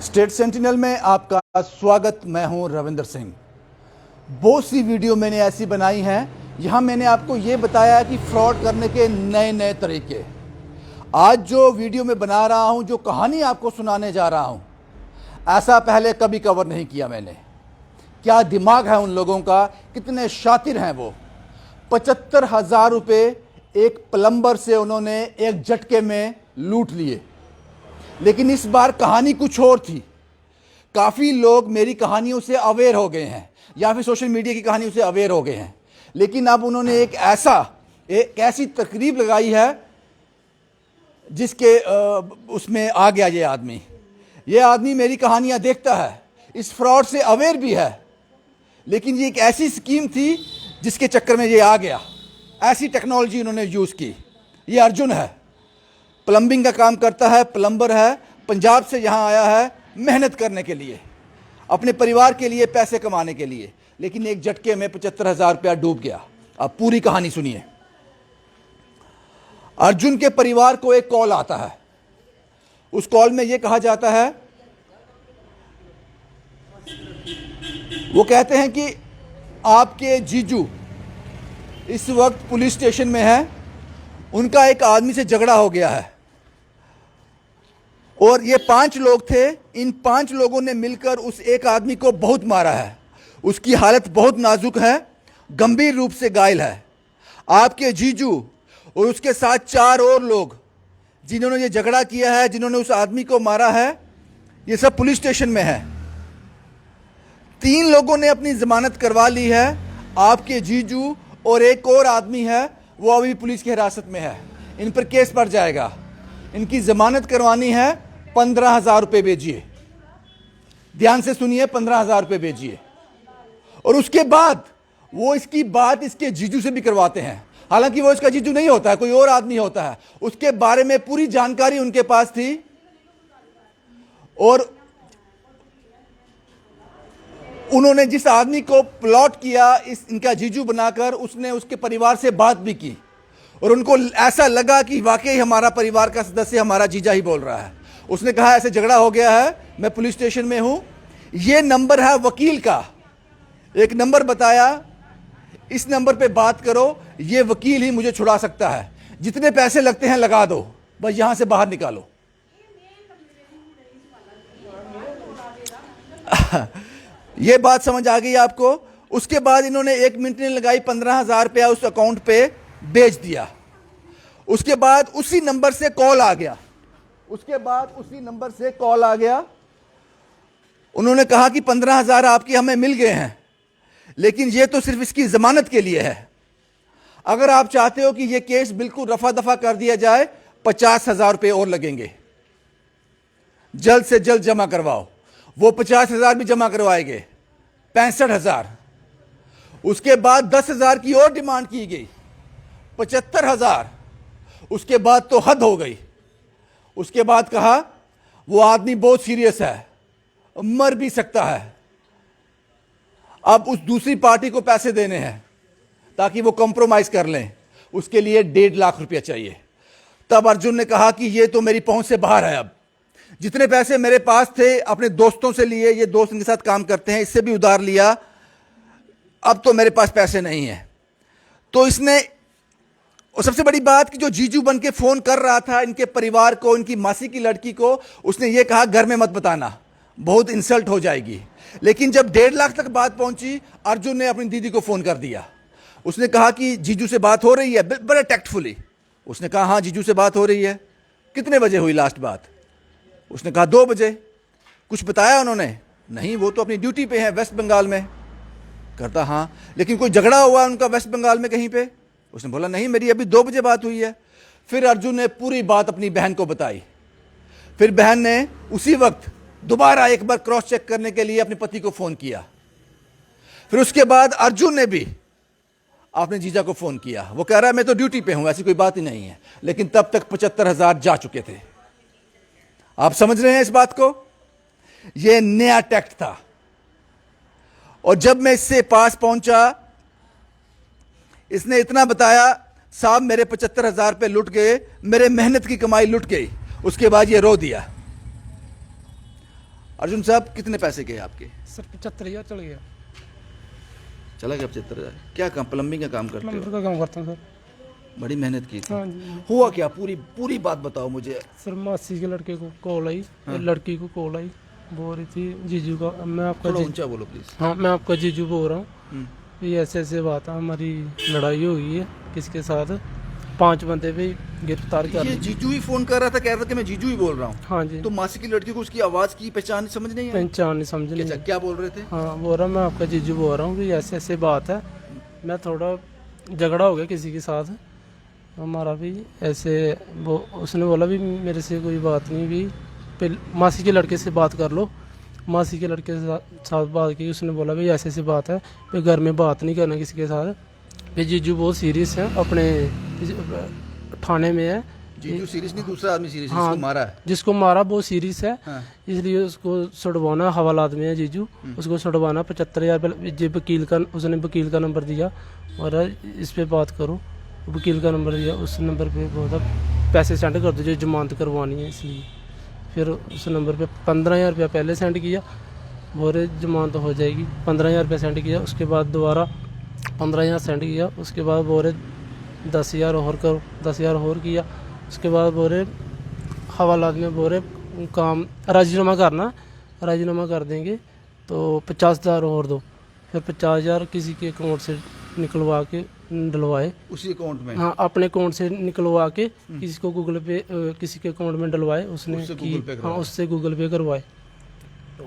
State sentinel में आपका स्वागत। मैं हूं रविंदर सिंह। बहुत सी वीडियो मैंने ऐसी बनाई हैं, यहां मैंने आपको ये बताया कि फ्रॉड करने के नए नए तरीके। आज जो वीडियो मैं बना रहा हूं, जो कहानी आपको सुनाने जा रहा हूं, ऐसा पहले कभी कवर नहीं किया मैंने। क्या दिमाग है उन लोगों का, कितने शातिर हैं वो। 75,000 रुपये एक प्लम्बर से उन्होंने एक झटके में लूट लिए। लेकिन इस बार कहानी कुछ और थी। काफ़ी लोग मेरी कहानियों से अवेयर हो गए हैं या फिर सोशल मीडिया की कहानियों से अवेयर हो गए हैं, लेकिन अब उन्होंने एक ऐसी तकरीब लगाई है जिसके उसमें आ गया ये आदमी मेरी कहानियां देखता है, इस फ्रॉड से अवेयर भी है, लेकिन ये एक ऐसी स्कीम थी जिसके चक्कर में ये आ गया। ऐसी टेक्नोलॉजी इन्होंने यूज़ की। ये अर्जुन है, प्लम्बिंग का काम करता है, प्लम्बर है, पंजाब से यहाँ आया है मेहनत करने के लिए, अपने परिवार के लिए, पैसे कमाने के लिए, लेकिन एक झटके में 75,000 रुपया डूब गया। अब पूरी कहानी सुनिए। अर्जुन के परिवार को एक कॉल आता है। उस कॉल में यह कहा जाता है, वो कहते हैं कि आपके जीजू इस वक्त पुलिस स्टेशन में है, उनका एक आदमी से झगड़ा हो गया है और ये 5 लोग थे। इन 5 लोगों ने मिलकर उस एक आदमी को बहुत मारा है। उसकी हालत बहुत नाजुक है, गंभीर रूप से घायल है। आपके जीजू और उसके साथ 4 और लोग जिन्होंने ये झगड़ा किया है, जिन्होंने उस आदमी को मारा है, ये सब पुलिस स्टेशन में है। 3 लोगों ने अपनी जमानत करवा ली है। आपके जीजू और एक और आदमी है, वो अभी पुलिस की हिरासत में है। इन पर केस पड़ जाएगा। इनकी जमानत करवानी है, 15,000 रुपये भेजिए। ध्यान से सुनिए, 15,000 रुपये भेजिए। और उसके बाद वो इसकी बात इसके जीजू से भी करवाते हैं। हालांकि वो इसका जीजू नहीं होता है, कोई और आदमी होता है। उसके बारे में पूरी जानकारी उनके पास थी और उन्होंने जिस आदमी को प्लॉट किया इनका जीजू बनाकर, उसने उसके परिवार से बात भी की और उनको ऐसा लगा कि वाकई हमारा परिवार का सदस्य हमारा जीजा ही बोल रहा है। उसने कहा ऐसे झगड़ा हो गया है, मैं पुलिस स्टेशन में हूं, ये नंबर है वकील का। एक नंबर बताया, इस नंबर पे बात करो, ये वकील ही मुझे छुड़ा सकता है, जितने पैसे लगते हैं लगा दो, बस यहां से बाहर निकालो। ये बात समझ आ गई आपको। उसके बाद इन्होंने 1 मिनट नहीं लगाई, 15,000 रुपया उस अकाउंट पे भेज दिया। उसके बाद उसी नंबर से कॉल आ गया। उन्होंने कहा कि 15,000 आपके हमें मिल गए हैं, लेकिन ये तो सिर्फ इसकी जमानत के लिए है। अगर आप चाहते हो कि ये केस बिल्कुल रफा दफा कर दिया जाए, 50,000 रुपये और लगेंगे, जल्द से जल्द जमा करवाओ। वो 50,000 भी जमा करवाएंगे, 65,000। उसके बाद 10,000 की और डिमांड की गई, 75,000। उसके बाद तो हद हो गई। उसके बाद कहा वो आदमी बहुत सीरियस है, मर भी सकता है। अब उस दूसरी पार्टी को पैसे देने हैं ताकि वो कॉम्प्रोमाइज कर लें। उसके लिए 1.5 लाख रुपया चाहिए। तब अर्जुन ने कहा कि ये तो मेरी पहुंच से बाहर है। अब जितने पैसे मेरे पास थे अपने दोस्तों से लिए, ये दोस्त इनके साथ काम करते हैं, इससे भी उधार लिया, अब तो मेरे पास पैसे नहीं है। तो इसने, और सबसे बड़ी बात कि जो जीजू बन के फोन कर रहा था इनके परिवार को, इनकी मासी की लड़की को, उसने ये कहा घर में मत बताना, बहुत इंसल्ट हो जाएगी। लेकिन जब 1.5 लाख तक बात पहुंची, अर्जुन ने अपनी दीदी को फोन कर दिया। उसने कहा कि जीजू से बात हो रही है, बड़े टैक्टफुली। उसने कहा हाँ जीजू से बात हो रही है। कितने बजे हुई लास्ट बात? उसने कहा 2 बजे। कुछ बताया उन्होंने? नहीं, वो तो अपनी ड्यूटी पे है वेस्ट बंगाल में। करता हाँ, लेकिन कोई झगड़ा हुआ उनका वेस्ट बंगाल में कहीं पे? उसने बोला नहीं, मेरी अभी 2 बजे बात हुई है। फिर अर्जुन ने पूरी बात अपनी बहन को बताई। फिर बहन ने उसी वक्त दोबारा एक बार क्रॉस चेक करने के लिए अपने पति को फोन किया। फिर उसके बाद अर्जुन ने भी अपने जीजा को फोन किया। वो कह रहा है मैं तो ड्यूटी पे हूं, ऐसी कोई बात ही नहीं है। लेकिन तब तक 75,000 जा चुके थे। आप समझ रहे हैं इस बात को? यह नया टैक्ट था। और जब मैं इससे पास पहुंचा, इसने इतना बताया, साहब मेरे 75,000 रुपये लुट गए, मेरे मेहनत की कमाई लुट गई। उसके बाद ये रो दिया। अर्जुन साहब कितने पैसे गए आपके? सर 75,000 चल गया। चला गया 75,000। क्या काम, प्लम्बिंग का काम करते हो? प्लम्बर का काम करता हूँ सर। बड़ी मेहनत की थी। हाँ जी। हुआ क्या, पूरी पूरी बात बताओ मुझे। सर मासी के लड़के को कॉल आई, लड़की को कॉल आई, बोल रही थी जीजू का, मैं आपका थोड़ा ऊंचा बोलो प्लीज। हाँ मैं आपका जीजू बोल रहा हूँ, ये ऐसे ऐसे बात है, हमारी लड़ाई हो गई है किसके साथ, 5 बंदे भी गिरफ्तार कर ये लिए। जीजू ही फोन कर रहा था, कह रहा था कि मैं जीजू ही बोल रहा हूँ। हाँ जी। तो मासी की लड़की को उसकी आवाज की पहचान समझ नहीं आई? पहचान नहीं, समझ नहीं। अच्छा, क्या बोल रहे थे? हाँ बोल रहा मैं आपका जीजू बोल रहा हूँ कि ऐसे ऐसे बात है, मैं थोड़ा झगड़ा हो गया किसी के साथ हमारा भी ऐसे, वो उसने बोला भी मेरे से कोई बात नहीं, भी मासी के लड़के से बात कर लो। मासी के लड़के के साथ बात की, उसने बोला भाई ऐसे ऐसी बात है, भाई घर में बात नहीं करना किसी के साथ, भाई जीजू बहुत सीरियस है, अपने थाने में है। जीजू सीरियस नहीं, दूसरा आदमी सीरियस हाँ, जिसको मारा है। जिसको मारा वो सीरियस है। हाँ। इसलिए उसको छुड़वाना, हवालात में है जीजू, उसको छुड़वाना। 75,000 जो वकील का, उसने वकील का नंबर दिया और इस पे बात करो, वकील का नंबर दिया, उस नंबर पे बहुत पैसे सेंड कर दो जो जमानत करवानी है। इसलिए फिर उस नंबर पे 15,000 रुपया पहले सेंड किया, बोरे जमानत हो जाएगी। 15,000 रुपया सेंड किया, उसके बाद दोबारा 15,000 सेंड किया, उसके बाद बोरे 10,000 और करो, 10,000 और किया, उसके बाद बोरे हवालात में बोरे काम राजीनामा करना, राजीनामा कर देंगे तो 50,000 और दो। फिर 50,000 किसी के अकाउंट से निकलवा के डलवाए, उसी अकाउंट में। हाँ अपने अकाउंट से निकलवा के किसी को गूगल पे, किसी के अकाउंट में डलवाए उसने, उससे की गूगल पे हाँ करवाए। उससे गूगल पे करवाए,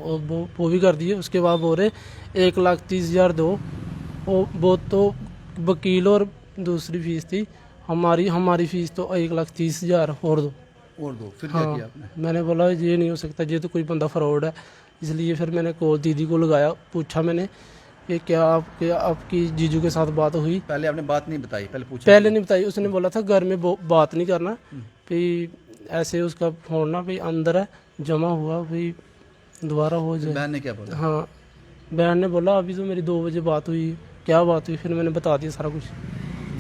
और वो भी कर दिए। उसके बाद बोल रहे 1,30,000 दो, वो तो वकील और दूसरी फीस थी, हमारी फीस तो 1,30,000 और दो। और दो। फिर क्या हाँ किया आपने? मैंने बोला ये नहीं हो सकता, ये तो कोई बंदा फ्रॉड है। इसलिए फिर मैंने कॉल दीदी को लगाया, पूछा मैंने कि क्या आपकी जीजू के साथ बात हुई? पहले आपने बात नहीं बताई, पहले पूछा? पहले नहीं बताई, उसने बोला था घर में बात नहीं करना, भी ऐसे उसका फोन ना भी अंदर है जमा हुआ, भी दोबारा हो जाए। बहन ने क्या बोला? हाँ बहन ने बोला अभी तो मेरी 2 बजे बात हुई। क्या बात हुई? फिर मैंने बता दिया सारा कुछ।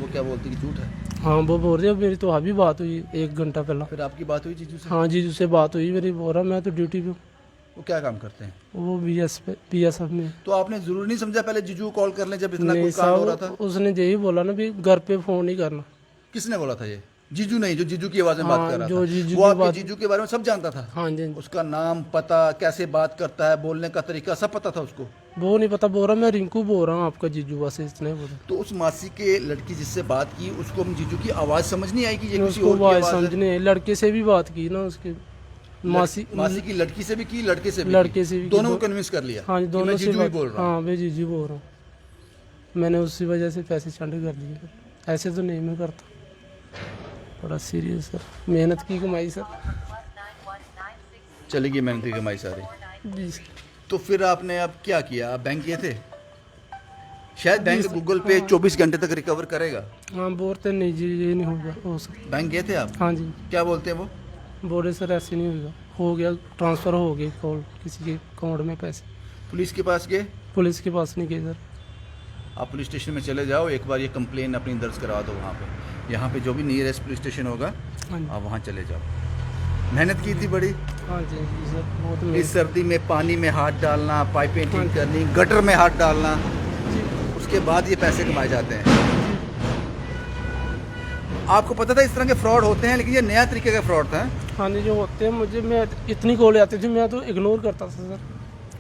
वो क्या बोलती कि झूठ है? हाँ वो बोल रही है मेरी तो अभी बात हुई 1 घंटा पहला। फिर आपकी बात हुई जीजू से? हाँ जीजू से बात हुई मेरी, बोल रहा मैं तो ड्यूटी पे हूँ। वो क्या काम करते हैं? वो BSF में। तो आपने जरूर नहीं समझा पहले जीजू को कॉल कर लें जब इतना नहीं कोई काम हो रहा साहब, था? उसने यही बोला ना भी घर पे फोन नहीं करना। किसने बोला था ये? जीजू नहीं, जो जीजू की आवाज में बात हाँ, कर रहा जो था, जीजू वो की आपके बात- जीजू के बारे में सब जानता था? हाँ जी। उसका नाम, पता, कैसे बात करता है, बोलने का तरीका सब पता था उसको? वो नहीं पता, बोल रहा मैं रिंकू बोल रहा हूँ आपका जीजू, बस इतने बोला। तो उस मासी के लड़की जिससे बात की उसको हम जीजू की आवाज समझ नहीं आई कि ये किसी उसको और की आवाज आवाज है? समझने, लड़के से भी बात की ना उसके, मासी की लड़की से भी की, लड़के से भी लड़के की? से भी की। दोनों को कन्विंस कर लिया? हाँ जी कि दोनों मैं से जीजू ही बात- बोल रहा हूँ। हाँ मैं जीजू बोल रहा हूँ, मैंने उसी वजह से पैसे सेंड कर दिए। ऐसे तो नहीं मैं करता, बड़ा सीरियस सर, मेहनत की कमाई सर। चलेगी मेहनत की कमाई सारी। जी सर। तो फिर आपने अब क्या किया? आप बैंक गए थे? शायद बैंक गूगल पे 24 घंटे तक रिकवर करेगा। हाँ बोलते नहीं जी ये नहीं होगा, हो सकता। बैंक गए थे आप? हाँ जी क्या बोलते हैं वो? बोले सर ऐसे नहीं होगा, हो गया ट्रांसफ़र हो गई कॉल किसी के अकाउंट में पैसे। पुलिस के पास गए? पुलिस के पास नहीं गए सर। आप पुलिस स्टेशन में चले जाओ, एक बार ये कंप्लेन अपनी दर्ज करवा दो वहाँ पे, यहाँ पे जो भी नियरेस्ट पुलिस स्टेशन होगा हाँ जी। आप वहाँ चले जाओ। मेहनत की थी बड़ी? हाँ जी जी सर, बहुत इस सर्दी में पानी में हाथ डालना, पाइपें हाँ ठीक जी। करनी, गटर में हाथ डालना, जी। उसके बाद ये पैसे कमाए जाते हैं। आपको पता था इस तरह के फ्रॉड होते हैं, लेकिन ये नया तरीके का फ्रॉड था? हाँ जी जो होते हैं, मुझे मैं इतनी कॉल आती थी मैं तो इग्नोर करता था सर,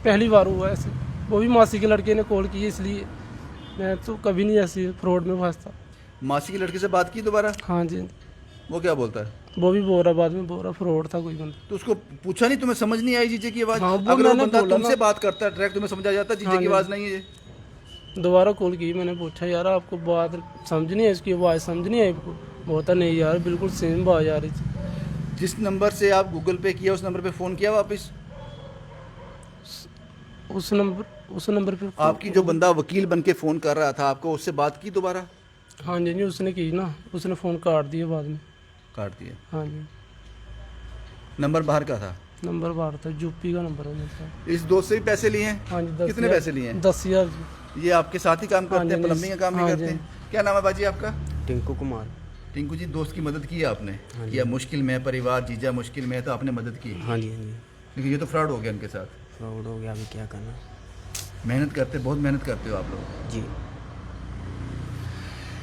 पहली बार हुआ ऐसे, वो भी मासी के लड़के ने कॉल की, इसलिए मैं तो कभी नहीं ऐसी फ्रॉड में फंसता। मासी की लड़की से बात की दोबारा? हाँ जी वो क्या बोलता है? वो भी बोल रहा, बाद में बोल रहा फ्रॉड था कोई बंदा। तो उसको पूछा नहीं, तुम्हें समझ नहीं आई जीजे की आवाज? हाँ, वो अगर वो मैंने बंदा बोला तुमसे ना। बात करता है डायरेक्ट, तुम्हें समझ आ जाता जीजे हाँ की जी। आवाज नहीं है ये? दोबारा कॉल की, मैंने पूछा यार आपको बात समझ नहीं है, इसकी आवाज़ समझ नहीं आई आपको? बोलता नहीं यार बिल्कुल सेम आवाज़ आ रही थी। जिस नंबर से आप गूगल पे किया उस नंबर पे फोन किया वापस? उस नंबर पे आपकी जो बंदा वकील बन के फोन कर रहा था आपको, उससे बात की दोबारा? हाँ जी जी उसने की ना, उसने फ़ोन काट दिया बाद में। काट दिया? हाँ जी नंबर बाहर का था? नंबर बाहर था, यूपी का नंबर है मेरे पास। इस दोस्त से भी पैसे लिए हैं? हाँ जी 10,000। कितने पैसे लिए हैं? 10,000 जी। ये आपके साथ ही काम हाँ करते हैं, जी, प्लम्बिंग का काम नहीं हाँ करते जी। हैं? क्या नाम है बाजी आपका? टिंकू कुमार। टिंकू जी, दोस्त की मदद की है आपने? या मुश्किल में है परिवार, जीजा मुश्किल में है तो आपने मदद की? हाँ जी हाँ जी। लेकिन ये तो फ्रॉड हो गया उनके साथ। फ्रॉड हो गया, अभी क्या करना। मेहनत करते, बहुत मेहनत करते हो आप लोग। जी।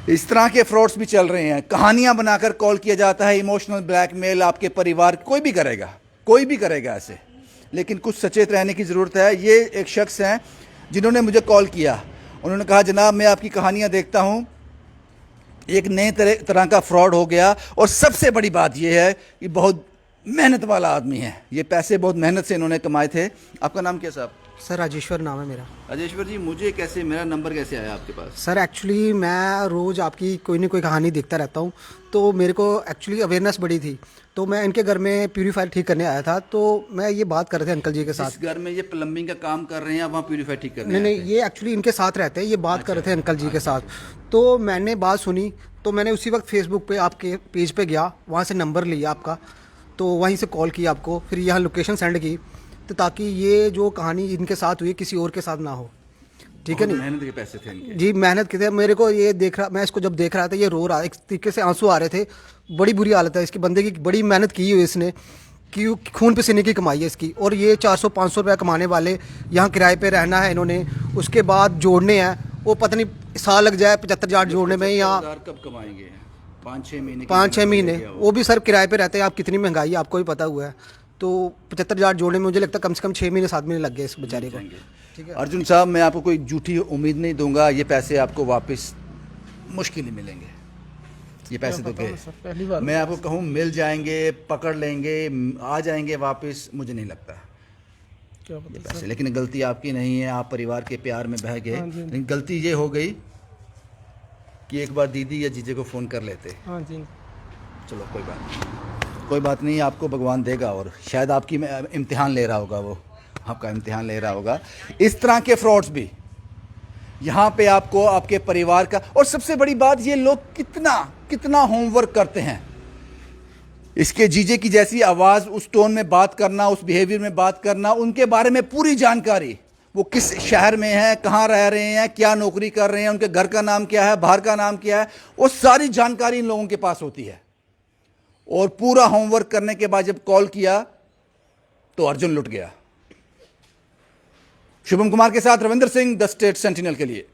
इस तरह के फ्रॉड्स भी चल रहे हैं, कहानियां बनाकर कॉल किया जाता है, इमोशनल ब्लैकमेल आपके परिवार, कोई भी करेगा ऐसे। लेकिन कुछ सचेत रहने की ज़रूरत है। ये एक शख्स हैं जिन्होंने मुझे कॉल किया, उन्होंने कहा जनाब मैं आपकी कहानियां देखता हूं, एक नए तरह का फ्रॉड हो गया, और सबसे बड़ी बात यह है कि बहुत मेहनत वाला आदमी है, ये पैसे बहुत मेहनत से इन्होंने कमाए थे। आपका नाम क्या साहब? सर राजेश्वर नाम है मेरा। राजेश्वर जी, मुझे कैसे, मेरा नंबर कैसे आया आपके पास? सर एक्चुअली मैं रोज़ आपकी कोई ना कोई कहानी देखता रहता हूँ, तो मेरे को एक्चुअली अवेयरनेस बड़ी थी, तो मैं इनके घर में प्यूरीफायर ठीक करने आया था, तो मैं ये बात कर रहे थे अंकल जी के साथ। जिस घर में ये प्लम्बिंग का काम कर रहे हैं, वहाँ प्यूरीफायर ठीक करने? नहीं, ये एक्चुअली इनके साथ रहते हैं, ये बात कर रहे थे अंकल जी के साथ। तो मैंने बात सुनी, तो मैंने उसी वक्त फेसबुक पे आपके पेज पे गया, वहाँ से नंबर लिया आपका, तो वहीं से कॉल किया आपको, फिर यहाँ लोकेशन सेंड की, तो ताकि ये जो कहानी इनके साथ हुई किसी और के साथ ना हो। ठीक है नहीं? मेहनत के पैसे थे इनके। जी मेहनत की थे। मेरे को ये देख रहा, मैं इसको जब देख रहा था ये रो रहा, एक तरीके से आंसू आ रहे थे, बड़ी बुरी हालत है इसकी, बंदे की बड़ी मेहनत की हुई इसने, कि खून पसीने की कमाई है इसकी, और ये 400-500 रुपया कमाने वाले, यहाँ किराए पे रहना है इन्होंने, उसके बाद जोड़ने हैं, वो पता नहीं साल लग जाए 75,000 जोड़ने में। यहाँ कब कमाएंगे? 5-6 महीने। 5-6 महीने, वो भी सर किराए पे रहते हैं। आप कितनी महंगाई है आपको भी पता हुआ है, तो 75,000 जोड़ने में मुझे लगता है कम से कम 6 महीने 7 महीने लग गए इस बेचारे को। ठीक है अर्जुन साहब, मैं आपको कोई झूठी उम्मीद नहीं दूंगा, ये पैसे आपको वापस मुश्किल ही मिलेंगे। ये पैसे तो पहली बार मैं आपको कहूँ मिल जाएंगे, पकड़ लेंगे, आ जाएंगे वापस, मुझे नहीं लगता क्या ये पता पैसे। लेकिन गलती आपकी नहीं है, आप परिवार के प्यार में बह गए, लेकिन गलती ये हो गई कि एक बार दीदी या जीजे को फ़ोन कर लेते। हाँ जी। चलो कोई बात नहीं, आपको भगवान देगा, और शायद आपकी इम्तिहान ले रहा होगा, वो आपका इम्तिहान ले रहा होगा। इस तरह के फ्रॉड्स भी यहाँ पे आपको आपके परिवार का, और सबसे बड़ी बात, ये लोग कितना होमवर्क करते हैं। इसके जीजे की जैसी आवाज़, उस टोन में बात करना, उस बिहेवियर में बात करना, उनके बारे में पूरी जानकारी, वो किस शहर में है, कहाँ रह रहे हैं, क्या नौकरी कर रहे हैं, उनके घर का नाम क्या है, बाहर का नाम क्या है, वो सारी जानकारी इन लोगों के पास होती है। और पूरा होमवर्क करने के बाद जब कॉल किया तो अर्जुन लुट गया। शुभम कुमार के साथ Ravindra Singh, the state sentinel के लिए।